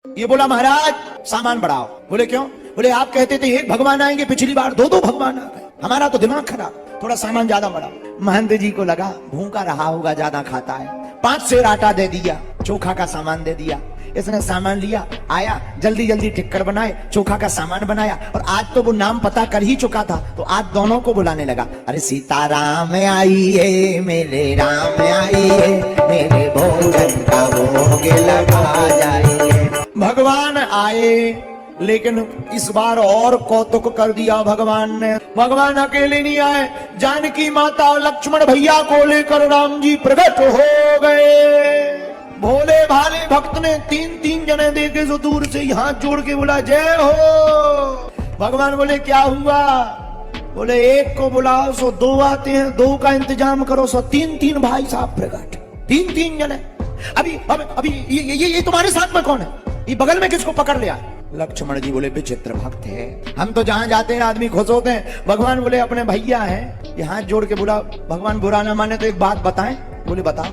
ये बोला महाराज सामान बढ़ाओ। बोले क्यों? बोले आप कहते थे एक भगवान आएंगे, पिछली बार दो भगवान आ गए, हमारा तो दिमाग खराब, थोड़ा सामान ज्यादा बढ़ाओ। महंत जी को लगा भूखा रहा होगा, ज्यादा खाता है, 5 सेर आटा दे दिया, चोखा का सामान दे दिया। इसने सामान लिया, आया, जल्दी जल्दी टिक्कर बनाए, चोखा का सामान बनाया, और आज तो वो नाम पता कर ही चुका था, तो आज दोनों को बुलाने लगा। अरे सीताराम आइए, मेरे राम आइए, मेरे भोजन का भोग लगा जाइए। भगवान आए, लेकिन इस बार और कौतुक कर दिया भगवान ने। भगवान अकेले नहीं आए, जानकी माता और लक्ष्मण भैया को लेकर राम जी प्रकट हो गए। भोले भाले भक्त ने 3 जने देखे सो दूर से हाथ जोड़ के बोला जय हो। भगवान बोले क्या हुआ? बोले एक को बुलाओ सो 2 आते हैं, 2 का इंतजाम करो सो 3 भाई साहब प्रकट, 3 जने। अभी ये तुम्हारे साथ में कौन है? ये बगल में किसको पकड़ लिया? लक्ष्मण जी बोले विचित्र भक्त है, हम तो जहां जाते हैं आदमी खुश होते हैं। भगवान बोले अपने भैया हैं, ये हाथ जोड़ के बोला भगवान बुरा ना माने तो एक बात बताएं। बोले बताओ।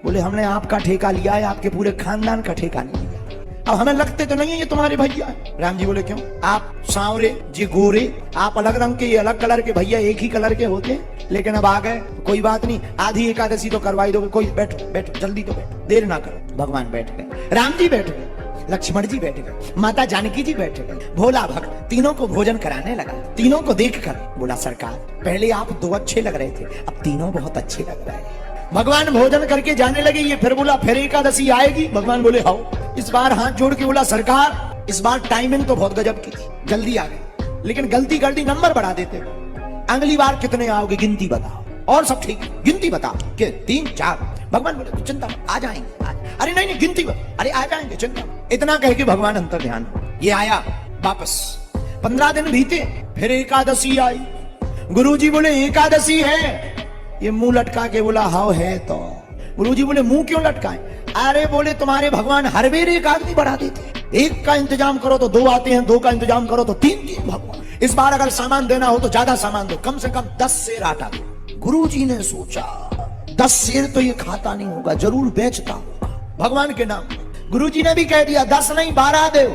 बोले हमने आपका ठेका लिया है, आपके पूरे खानदान का ठेका नहीं लिया। अब हमें लगते तो नहीं है ये तुम्हारे भैया है। राम जी बोले क्यों? आप सांवरे जी गोरे, आप अलग रंग के, ये अलग कलर के, भैया एक ही कलर के होते हैं। लेकिन अब आ गए, कोई बात नहीं, आधी एकादशी तो करवाई दोगे। कोई बैठो बैठो, जल्दी तो बैठो, देर ना करो। भगवान बैठ गए, राम जी बैठ गए, लक्ष्मण जी बैठ गए, माता जानकी जी बैठ गए। भोला भक्त तीनों को भोजन कराने लगा। तीनों को देखकर बोला सरकार पहले आप 2 अच्छे लग रहे थे, अब तीनों बहुत अच्छे लग रहे हैं। भगवान भोजन करके जाने लगे। ये फिर बोला फिर एकादशी आएगी? भगवान बोले आओ। इस बार हाथ जोड़ के बोला सरकार इस बार टाइमिंग तो बहुत गजब की थी, जल्दी आ गए, लेकिन गलती कर दी, नंबर बढ़ा देते। अगली बार कितने आओगे गिनती बताओ, और सब ठीक, गिनती बताओ कि 3 4। भगवान बोले चिंता आ जाएंगे। अरे नहीं गिनती, अरे आ जाएंगे चिंता। इतना कह के भगवान अंतर ध्यान, ये आया वापस। 15 दिन बीते, फिर एकादशी आई। गुरुजी बोले एकादशी है? ये मुंह लटका के बोला हाउ है। तो गुरुजी बोले मुंह क्यों लटकाए? अरे बोले तुम्हारे भगवान हर बेर एक आदमी बढ़ा देते, एक का इंतजाम करो तो 2 आते हैं, 2 का इंतजाम करो तो 3 भगवान। इस बार अगर सामान देना हो तो ज्यादा सामान दो, कम से कम 10 सेर आटा दो। गुरुजी ने सोचा 10 सेर तो ये खाता नहीं होगा, जरूर बेचता होगा भगवान के नाम। गुरुजी ने भी कह दिया 10 नहीं 12 दे।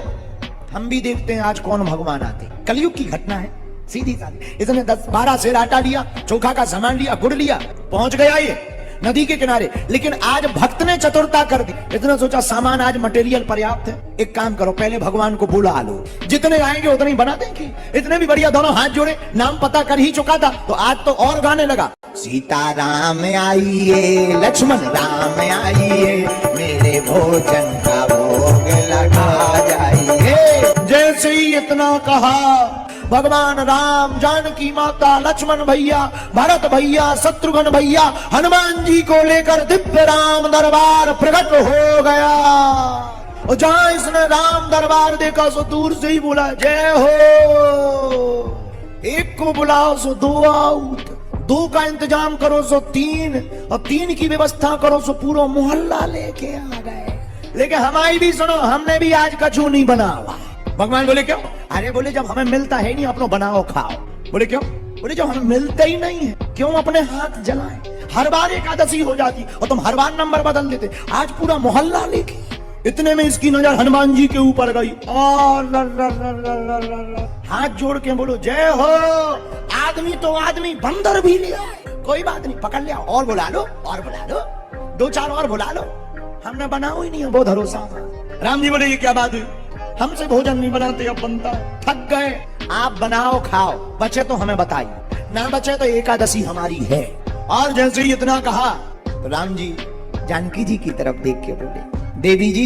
हम भी देखते हैं आज कौन भगवान आते। कलयुग की घटना है, सीधी साधी। इसने 10-12 सेर आटा लिया, चोखा का सामान लिया, गुड़ लिया, पहुंच गया ये नदी के किनारे। लेकिन आज भक्त ने चतुरता कर दी। इतना सोचा सामान आज मटेरियल पर्याप्त है, एक काम करो पहले भगवान को बुला लो, जितने आएंगे उतने ही बना देंगे। इतने भी बढ़िया, दोनों हाथ जोड़े, नाम पता कर ही चुका था, तो आज तो और गाने लगा सीताराम आइए, लक्ष्मण राम आइए, मेरे भोजन का भोग लगा जाइए। जैसे ही इतना कहा भगवान राम, जानकी माता, लक्ष्मण भैया, भरत भैया, शत्रुघ्न भैया, हनुमान जी को लेकर दिव्य राम दरबार प्रकट हो गया। और जहां इसने राम दरबार देखा सो दूर से ही बोला जय हो। एक को बुलाओ सो 2 आउट, 2 का इंतजाम करो सो 3, और 3 की व्यवस्था करो सो पूरा मोहल्ला लेके आ गए। लेकिन हमारी भी सुनो, हमने भी आज कछु नहीं बना हुआ। भगवान बोले क्यों? अरे बोले जब हमें मिलता है नहीं अपनो बनाओ खाओ। बोले क्यों? बोले जब हमें मिलता ही नहीं है क्यों अपने हाथ जलाएं? हर बार एकादशी हो जाती और तुम हर बार नंबर बदल देते, आज पूरा मोहल्ला लेके। इतने में इसकी नजर हनुमान जी के ऊपर गई और हाथ जोड़ के बोलो जय हो। आदमी तो आदमी, बंदर भी लिया, कोई बात नहीं, पकड़ लिया, और बुला लो, और बुला लो, 2-4 और बुला लो, हमने बनाओ ही नहीं है, बहुत भरोसा। राम जी बोले ये क्या बात हुई? हमसे भोजन नहीं बनाते, अब बनता, थक गए, आप बनाओ खाओ, बचे तो हमें बताइए, ना बचे तो एकादशी हमारी है। और जैसे ही इतना कहा तो राम जी जानकी जी की तरफ देख के बोले देवी जी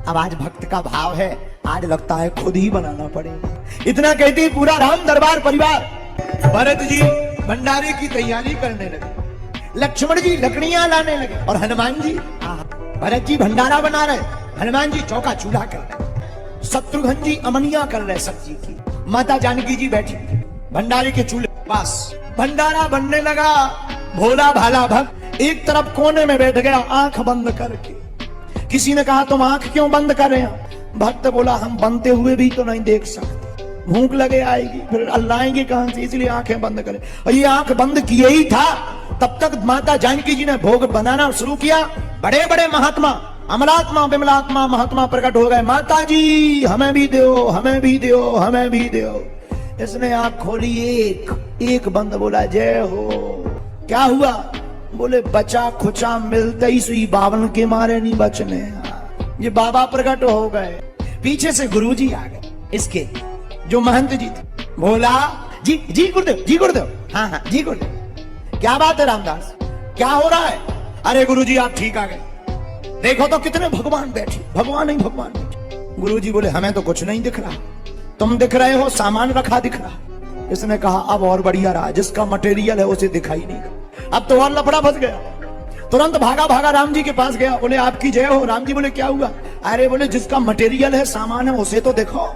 अब आज भक्त का भाव है, आज लगता है खुद ही बनाना पड़ेगा। इतना कहते ही पूरा राम दरबार परिवार, भरत जी भंडारे की तैयारी करने लगे, लक्ष्मण जी लकड़ियां लाने लगे, और हनुमान जी, भरत जी भंडारा बना रहे, हनुमान जी चौका चूल्हा कर रहे, शत्रुघ्न जी अमनिया कर रहे सब्जी की, माता जानकी जी बैठी भंडारे के चूल्हे पास। भंडारा बनने लगा। भोला भाला भक्त एक तरफ कोने में बैठ गया आंख बंद करके। किसी ने कहा तुम आंख क्यों बंद कर रहे हो? भक्त बोला हम बनते हुए भी तो नहीं देख सकते, भूख लगे आएगी, फिर अल्लाएंगे कहां से, इसलिए आंखें बंद करें। और ये आंख बंद किए ही था, तब तक माता जानकी जी ने भोग बनाना शुरू किया। बड़े बड़े महात्मा अमलात्मा विमलात्मा महात्मा प्रकट हो गए, माता जी हमें भी दो, हमें भी दो, हमें भी दो। इसने आंख खोली, एक बंद, बोला जय हो। क्या हुआ? बोले बचा खुचा मिलते ही सुई, बावन के मारे नहीं बचने। ये बाबा प्रकट हो गए। पीछे से गुरुजी आ गए, इसके जो महंत जी थे। बोला जी जी गुरुदेव, जी गुरुदेव, हाँ हाँ जी गुरुदेव। क्या बात है रामदास, क्या हो रहा है? अरे गुरुजी आप ठीक आ गए, देखो तो कितने भगवान बैठे, भगवान ही भगवान बैठे। गुरुजी बोले हमें तो कुछ नहीं दिख रहा, तुम दिख रहे हो, सामान रखा दिख रहा। इसने कहा अब और बढ़िया रहा, जिसका मटेरियल है उसे दिखाई नहीं। अब तो और लफड़ा फंस गया। तुरंत भागा भागा राम जी के पास गया, बोले आपकी जय हो। राम जी बोले क्या हुआ? अरे बोले जिसका मटेरियल है, सामान है, उसे तो देखो,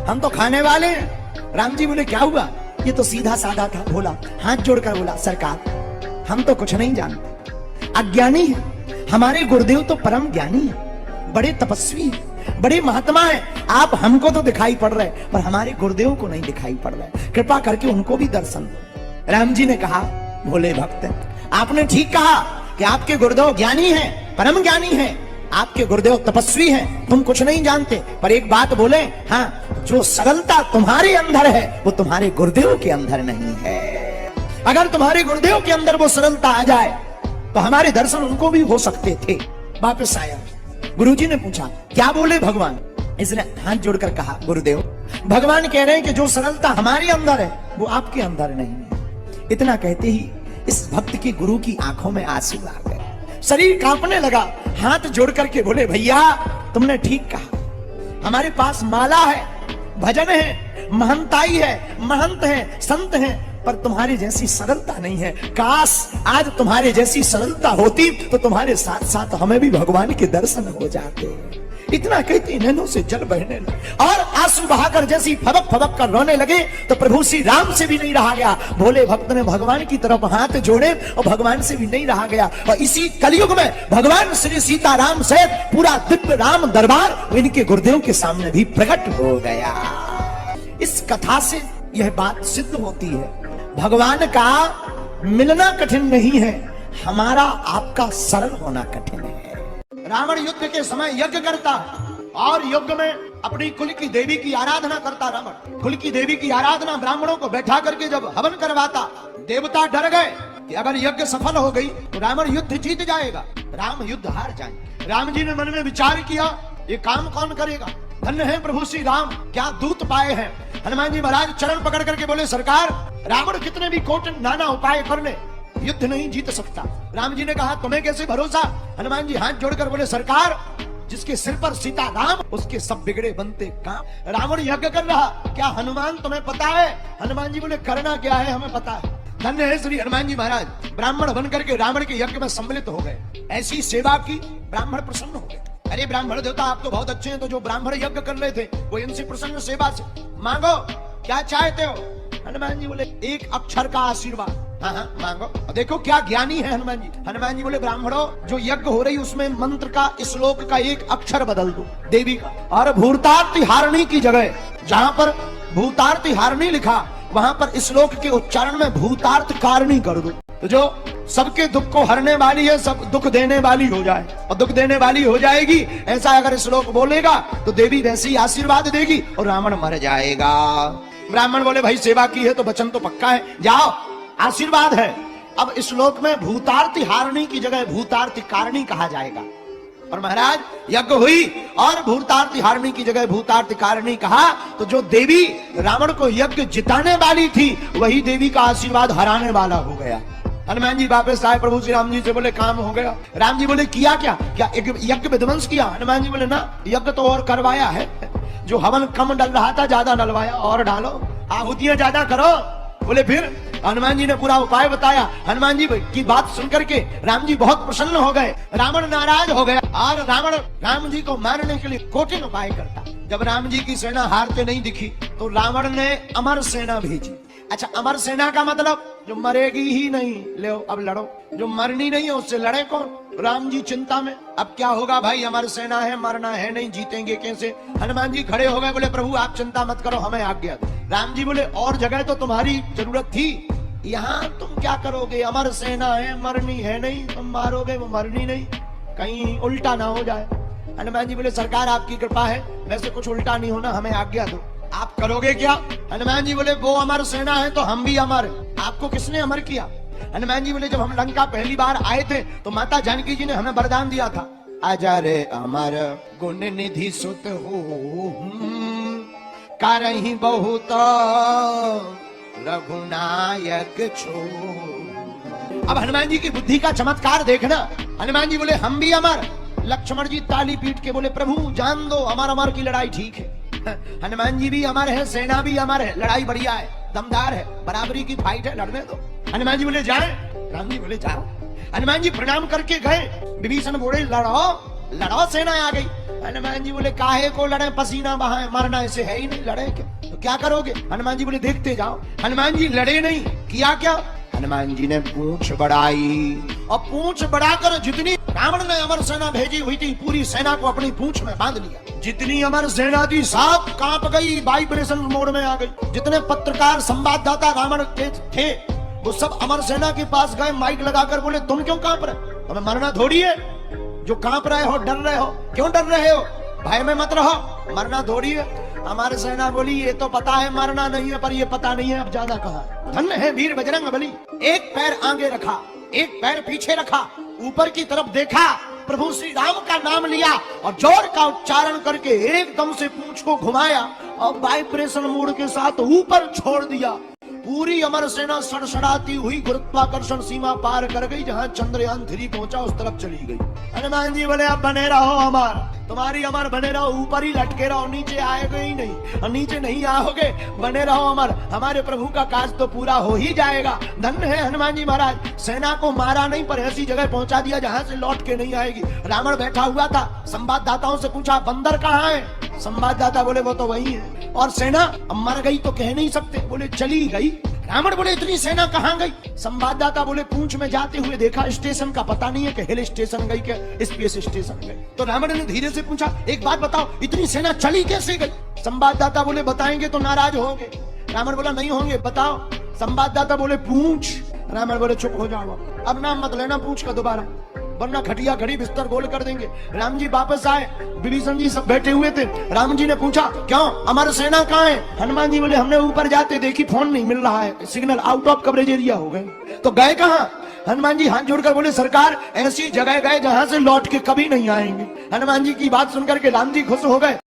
हम तो खाने वाले हैं। राम जी बोले क्या हुआ? ये तो सीधा साधा था, बोला हाथ जोड़कर बोला सरकार हम तो कुछ नहीं जानते, अज्ञानी है। हमारे गुरुदेव तो परम ज्ञानी है, बड़े तपस्वी है, बड़े महात्मा है। आप हमको तो दिखाई पड़ रहे पर हमारे गुरुदेव को नहीं दिखाई पड़ रहे, कृपा करके उनको भी दर्शन दो। राम जी ने कहा भोले भक्त आपने ठीक कहा कि आपके गुरुदेव ज्ञानी हैं, परम ज्ञानी हैं, आपके गुरुदेव तपस्वी हैं, तुम कुछ नहीं जानते। पर एक बात बोले, हाँ जो सरलता तुम्हारे अंदर है वो तुम्हारे गुरुदेव के अंदर नहीं है। अगर तुम्हारे गुरुदेव के अंदर वो सरलता आ जाए तो हमारे दर्शन उनको भी हो सकते थे। वापस आया, गुरुजी ने पूछा क्या बोले भगवान? इसने हाथ जोड़कर कहा गुरुदेव भगवान कह रहे हैं कि जो सरलता हमारे अंदर है वो आपके अंदर नहीं है। इतना कहते ही इस भक्त की गुरु की आंखों में आंसू आ गए, शरीर कांपने लगा। हाथ जोड़ करके बोले भैया तुमने ठीक कहा, हमारे पास माला है, भजन है, महंताई है, महंत है, संत है, पर तुम्हारी जैसी सरलता नहीं है। काश आज तुम्हारे जैसी सरलता होती तो तुम्हारे साथ साथ हमें भी भगवान के दर्शन हो जाते। इतना कहती नैनों से जल बहने लगे और आंसू बहाकर जैसी फबक फबक कर रोने लगे तो प्रभु श्री राम से भी नहीं रहा गया। भोले भक्त ने भगवान की तरफ हाथ जोड़े और भगवान से भी नहीं रहा गया। और इसी कलयुग में भगवान श्री सीताराम सहित पूरा दिव्य राम दरबार इनके गुरुदेव के सामने भी प्रकट हो गया। इस कथा से यह बात सिद्ध होती है, भगवान का मिलना कठिन नहीं है, हमारा आपका सरल होना कठिन है। रावण युद्ध के समय यज्ञ करता और यज्ञ में अपनी कुल की देवी की आराधना करता। रावण कुल की देवी की आराधना ब्राह्मणों को बैठा करके जब हवन करवाता, देवता डर गए कि अगर यज्ञ सफल हो गई तो रावण युद्ध जीत जाएगा, राम युद्ध हार जाएंगे। राम जी ने मन में विचार किया ये काम कौन करेगा? धन्य है प्रभु श्री राम, क्या दूत पाए हैं। हनुमान जी महाराज चरण पकड़ करके बोले सरकार रावण कितने भी कोट नाना उपाय कर ले, युद्ध नहीं जीत सकता। राम जी ने कहा तुम्हें कैसे भरोसा? हनुमान जी हाथ जोड़कर बोले सरकार जिसके सिर पर सीता राम उसके सब बिगड़े बनते काम। रावण यज्ञ कर रहा, क्या हनुमान तुम्हें पता है? हनुमान जी बोले करना क्या है हमें पता है। धन्य है श्री हनुमान जी महाराज, ब्राह्मण बनकर के रावण के यज्ञ में सम्मिलित हो गए। ऐसी सेवा की ब्राह्मण प्रसन्न हो गए। अरे ब्राह्मण देवता आप तो बहुत अच्छे हैं, तो जो ब्राह्मण यज्ञ कर रहे थे वो इनसे प्रसन्न सेवा से मांगो क्या चाहते हो। हनुमान जी बोले एक अक्षर का आशीर्वाद। हाँ हाँ मांगो। देखो क्या ज्ञानी है हनुमान जी। हनुमान जी बोले ब्राह्मणों जो यज्ञ हो रही उसमें मंत्र का श्लोक का एक अक्षर बदल दो देवी का, और भूतार्ति हारिणी की जगह जहाँ पर भूतार्ति हारिणी लिखा वहां पर श्लोक के उच्चारण में भूतार्थ कारिणी कर दो, तो जो सबके दुख को हरने वाली है सब दुख देने वाली हो जाए और दुख देने वाली हो जाएगी। ऐसा अगर श्लोक बोलेगा तो देवी वैसे ही आशीर्वाद देगी और रावण मर जाएगा। ब्राह्मण बोले भाई सेवा की है तो वचन तो पक्का है, जाओ आशीर्वाद है। अब इस श्लोक में भूतार्ति हारिणी की जगह भूतार्ति कारिणी कहा जाएगा। और महाराज यज्ञ हुई और भूतार्ति हारिणी की जगह भूतार्ति कारिणी कहा, तो जो देवी रावण को यज्ञ जिताने वाली थी वही देवी का आशीर्वाद हराने वाला हो गया। हनुमान जी वापस आए, प्रभु श्री राम जी से बोले काम हो गया। राम जी बोले किया क्या? क्या यज्ञ विध्वंस किया? हनुमान जी बोले ना, यज्ञ तो और करवाया है, जो हवन कम डल रहा था ज्यादा डलवाया, और डालो आहुतियां ज्यादा करो। बोले फिर? हनुमान जी ने पूरा उपाय बताया। हनुमान जी की बात सुनकर के राम जी बहुत प्रसन्न हो गए। रावण नाराज हो गया और रावण राम जी को मारने के लिए कठिन उपाय करता। जब राम जी की सेना हारते नहीं दिखी तो रावण ने अमर सेना भेजी। अच्छा अमर सेना का मतलब जो मरेगी ही नहीं, ले अब लड़ो, जो मरनी नहीं है उससे लड़े कौन? राम जी चिंता में, अब क्या होगा भाई, अमर सेना है, मरना है नहीं, जीतेंगे कैसे? हनुमान जी खड़े हो गए, बोले प्रभु आप चिंता मत करो, हमें आज्ञा दो। राम जी बोले और जगह तो तुम्हारी जरूरत थी, यहाँ तुम क्या करोगे? अमर सेना है, मरनी है नहीं, तुम मारोगे वो मरनी नहीं, कहीं उल्टा ना हो जाए। हनुमान जी बोले सरकार आपकी कृपा है, वैसे कुछ उल्टा नहीं होना, हमें आज्ञा दो। आप करोगे क्या? हनुमान जी बोले वो अमर सेना है तो हम भी अमर हैं। आपको किसने अमर किया? हनुमान जी बोले जब हम लंका पहली बार आए थे तो माता जानकी जी ने हमें वरदान दिया था, अजर अमर गुण निधि सुत हो करहि बहुत रघुनायक छो। अब हनुमान जी की बुद्धि का चमत्कार देखना। हनुमान जी बोले हम भी अमर। लक्ष्मण जी ताली पीट के बोले प्रभु जान दो, अमर अमर की लड़ाई ठीक है। हनुमान जी भी अमर है, सेना भी अमर है, लड़ाई बढ़िया है, दमदार है, बराबरी की फाइट है, लड़ने दो। हनुमान जी बोले जाए, राम जी बोले जाओ। हनुमान जी प्रणाम करके गए। विभीषण बोले लड़ो लड़ो, सेना आ गई। हनुमान जी बोले काहे को लड़े, पसीना बहाए, मरना ऐसे है ही नहीं, लड़े क्या? तो क्या करोगे? हनुमान जी बोले देखते जाओ। हनुमान जी लड़े नहीं, किया क्या? हनुमान जी ने पूंछ बढ़ाई और पूंछ बढ़ाकर जितनी रावण ने अमर सेना भेजी हुई थी पूरी सेना को अपनी पूंछ में बांध लिया। जितनी अमर सेना थी सब कांप गई, वाइब्रेशन मोड में आ गई। जितने पत्रकार संवाददाता रावण के थे वो सब अमर सेना के पास गए, माइक लगाकर बोले तुम क्यों कांप रहे? तुम्हें मरना थोड़ी है, जो कांप रहे हो, डर रहे हो, क्यों डर रहे हो? भय में मत रहो, मरना थोड़ी है। हमारी सेना बोली ये तो पता है मरना नहीं है, पर ये पता नहीं है अब ज्यादा कहा। धन्य है वीर बजरंग बली। एक पैर आगे रखा, एक पैर पीछे रखा, ऊपर की तरफ देखा, प्रभु श्री राम का नाम लिया और जोर का उच्चारण करके एकदम से पूंछ को घुमाया और वाइब्रेशन मोड के साथ ऊपर छोड़ दिया। पूरी अमर सेना सड़सड़ाती हुई गुरुत्वाकर्षण सीमा पार कर गई, जहां चंद्रयान 3 पहुंचा उस तरफ चली गई। हनुमान जी बोले अब बने रहो अमर, तुम्हारी अमर बने रहो, ऊपर ही लटके रहो, नीचे आएगे ही नहीं और नीचे नहीं आओगे, बने रहो अमर, हमारे प्रभु का काज तो पूरा हो ही जाएगा। धन्य है हनुमान जी महाराज, सेना को मारा नहीं पर ऐसी जगह पहुंचा दिया जहां से लौट के नहीं आएगी। रावण बैठा हुआ था, संवाददाताओं से पूछा बंदर कहाँ है? संवाददाता बोले वो तो वही है। और सेना मर गई तो कह नहीं सकते, बोले चली गई। रावण बोले इतनी सेना कहाँ गई? संवाददाता बोले पूंछ में जाते हुए देखा, स्टेशन का पता नहीं है कि हिल स्टेशन गई क्या स्पेस स्टेशन गई। तो रावण ने धीरे से पूछा एक बात बताओ, इतनी सेना चली कैसे गई? संवाददाता बोले बताएंगे तो नाराज होंगे। रावण बोला नहीं होंगे, बताओ। संवाददाता बोले पूंछ। रावण बोले चुप हो जाओ, अब नाम मत लेना पूंछ का दोबारा, वरना खटिया खड़ी बिस्तर गोल कर देंगे। राम जी वापस आए, विभीषण जी सब बैठे हुए थे। राम जी ने पूछा क्यों अमर सेना कहाँ है? हनुमान जी बोले हमने ऊपर जाते देखी फोन नहीं मिल रहा है, signal out of coverage area हो गए। तो गए कहाँ? हनुमान जी हाथ जोड़कर बोले सरकार ऐसी जगह गए जहां से लौट के कभी नहीं आएंगे। हनुमान जी की बात सुनकर के राम जी खुश हो गए।